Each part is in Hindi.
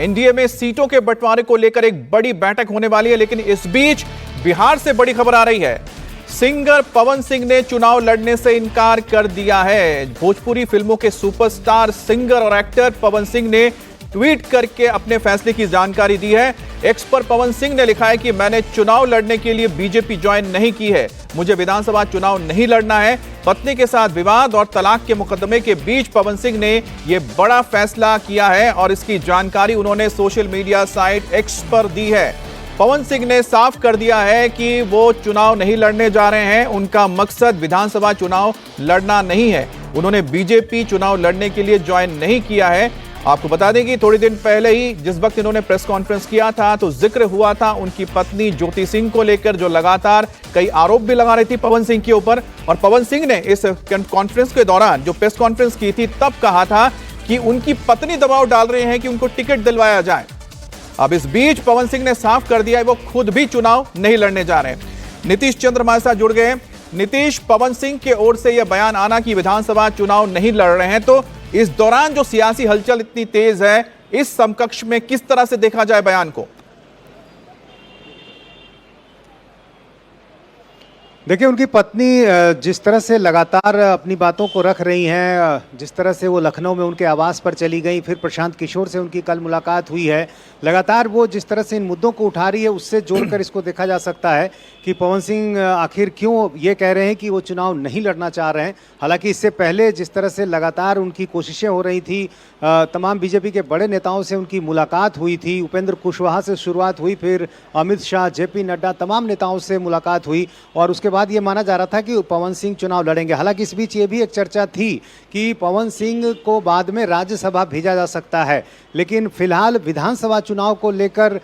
एनडीए में सीटों के बंटवारे को लेकर एक बड़ी बैठक होने वाली है, लेकिन इस बीच बिहार से बड़ी खबर आ रही है। सिंगर पवन सिंह ने चुनाव लड़ने से इनकार कर दिया है। भोजपुरी फिल्मों के सुपरस्टार सिंगर और एक्टर पवन सिंह ने ट्वीट करके अपने फैसले की जानकारी दी है। एक्स पर पवन सिंह ने लिखा है कि मैंने चुनाव लड़ने के लिए बीजेपी ज्वाइन नहीं की है, मुझे विधानसभा चुनाव नहीं लड़ना है। पत्नी के साथ विवाद और तलाक के मुकदमे के बीच पवन सिंह ने यह बड़ा फैसला किया है और इसकी जानकारी उन्होंने सोशल मीडिया साइट एक्स पर दी है। पवन सिंह ने साफ कर दिया है कि वो चुनाव नहीं लड़ने जा रहे हैं, उनका मकसद विधानसभा चुनाव लड़ना नहीं है। उन्होंने बीजेपी चुनाव लड़ने के लिए ज्वाइन नहीं किया है। आपको बता दें कि थोड़ी दिन पहले ही जिस वक्त इन्होंने प्रेस कॉन्फ्रेंस किया था तो जिक्र हुआ था उनकी पत्नी ज्योति सिंह को लेकर, जो लगातार कई आरोप भी लगा रही थी पवन सिंह के ऊपर। और पवन सिंह ने इस कॉन्फ्रेंस के दौरान जो प्रेस कॉन्फ्रेंस की थी तब कहा था कि उनकी पत्नी दबाव डाल रहे हैं कि उनको टिकट दिलवाया जाए। अब इस बीच पवन सिंह ने साफ कर दिया है वो खुद भी चुनाव नहीं लड़ने जा रहे हैं। नीतीश चंद्र हमारे साथ जुड़ गए। नीतीश, पवन सिंह के ओर से यह बयान आना कि विधानसभा चुनाव नहीं लड़ रहे हैं, तो इस दौरान जो सियासी हलचल इतनी तेज है, इस समकक्ष में किस तरह से देखा जाए बयान को? देखिए, उनकी पत्नी जिस तरह से लगातार अपनी बातों को रख रही हैं, जिस तरह से वो लखनऊ में उनके आवास पर चली गई, फिर प्रशांत किशोर से उनकी कल मुलाकात हुई है, लगातार वो जिस तरह से इन मुद्दों को उठा रही है, उससे जोड़कर इसको देखा जा सकता है कि पवन सिंह आखिर क्यों ये कह रहे हैं कि वो चुनाव नहीं लड़ना चाह रहे हैं। हालांकि इससे पहले जिस तरह से लगातार उनकी कोशिशें हो रही थी, तमाम बीजेपी के बड़े नेताओं से उनकी मुलाकात हुई थी, उपेंद्र कुशवाहा से शुरुआत हुई, फिर अमित शाह, जेपी नड्डा, तमाम नेताओं से मुलाकात हुई और उसके बाद ये माना जा रहा था कि पवन सिंह चुनाव लड़ेंगे। हालांकि इस बीच ये भी एक चर्चा थी कि पवन सिंह को बाद में राज्यसभा भेजा जा सकता है, लेकिन फिलहाल विधानसभा चुनाव को लेकर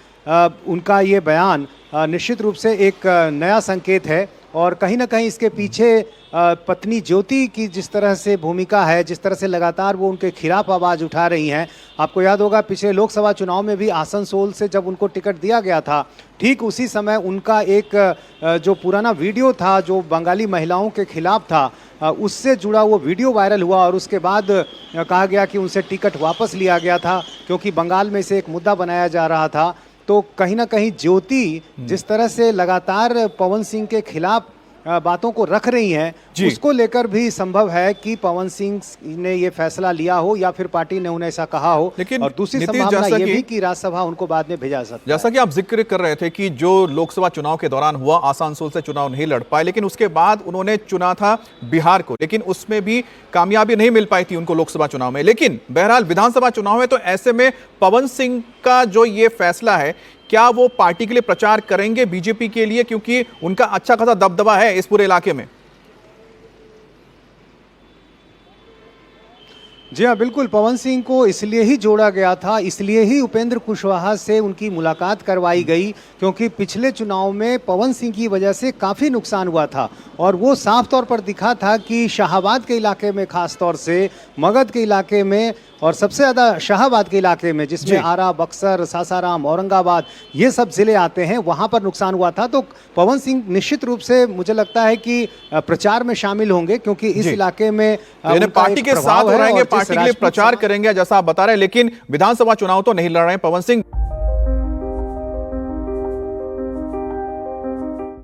उनका ये बयान निश्चित रूप से एक नया संकेत है और कहीं ना कहीं इसके पीछे पत्नी ज्योति की जिस तरह से भूमिका है, जिस तरह से लगातार वो उनके खिलाफ आवाज़ उठा रही हैं। आपको याद होगा पिछले लोकसभा चुनाव में भी आसनसोल से जब उनको टिकट दिया गया था, ठीक उसी समय उनका एक जो पुराना वीडियो था जो बंगाली महिलाओं के खिलाफ था, उससे जुड़ा वो वीडियो वायरल हुआ और उसके बाद कहा गया कि उनसे टिकट वापस लिया गया था क्योंकि बंगाल में इसे एक मुद्दा बनाया जा रहा था। तो कहीं ना कहीं ज्योति जिस तरह से लगातार पवन सिंह के खिलाफ बातों को रख रही हैं, उसको लेकर भी संभव है कि पवन सिंह ने ये फैसला लिया हो या फिर पार्टी ने उन्हें ऐसा कहा हो। लेकिन और दूसरी संभावना ये भी कि राज्यसभा उनको बाद में भेजा सकता है। जैसा कि आप जिक्र कर रहे थे कि जो लोकसभा चुनाव के दौरान हुआ, आसनसोल से चुनाव नहीं लड़ पाए, लेकिन उसके बाद उन्होंने चुना था बिहार को, लेकिन उसमें भी कामयाबी नहीं मिल पाई थी उनको लोकसभा चुनाव में। लेकिन बहरहाल विधानसभा चुनाव है, तो ऐसे में पवन सिंह का जो ये फैसला है, क्या वो पार्टी के लिए प्रचार करेंगे बीजेपी के लिए, क्योंकि उनका अच्छा खासा दबदबा है इस पूरे इलाके में? जी हाँ, बिल्कुल। पवन सिंह को इसलिए ही जोड़ा गया था, इसलिए ही उपेंद्र कुशवाहा से उनकी मुलाकात करवाई गई, क्योंकि पिछले चुनाव में पवन सिंह की वजह से काफ़ी नुकसान हुआ था और वो साफ तौर पर दिखा था कि शाहाबाद के इलाके में, खास तौर से मगध के इलाके में और सबसे ज़्यादा शाहाबाद के इलाके में, जिसमें आरा, बक्सर, सासाराम, औरंगाबाद ये सब ज़िले आते हैं, वहाँ पर नुकसान हुआ था। तो पवन सिंह निश्चित रूप से मुझे लगता है कि प्रचार में शामिल होंगे, क्योंकि इस इलाके में पार्टी के साथ रहेंगे, पार्टी के लिए प्रचार करेंगे जैसा आप बता रहे हैं, लेकिन विधानसभा चुनाव तो नहीं लड़ रहे हैं पवन सिंह।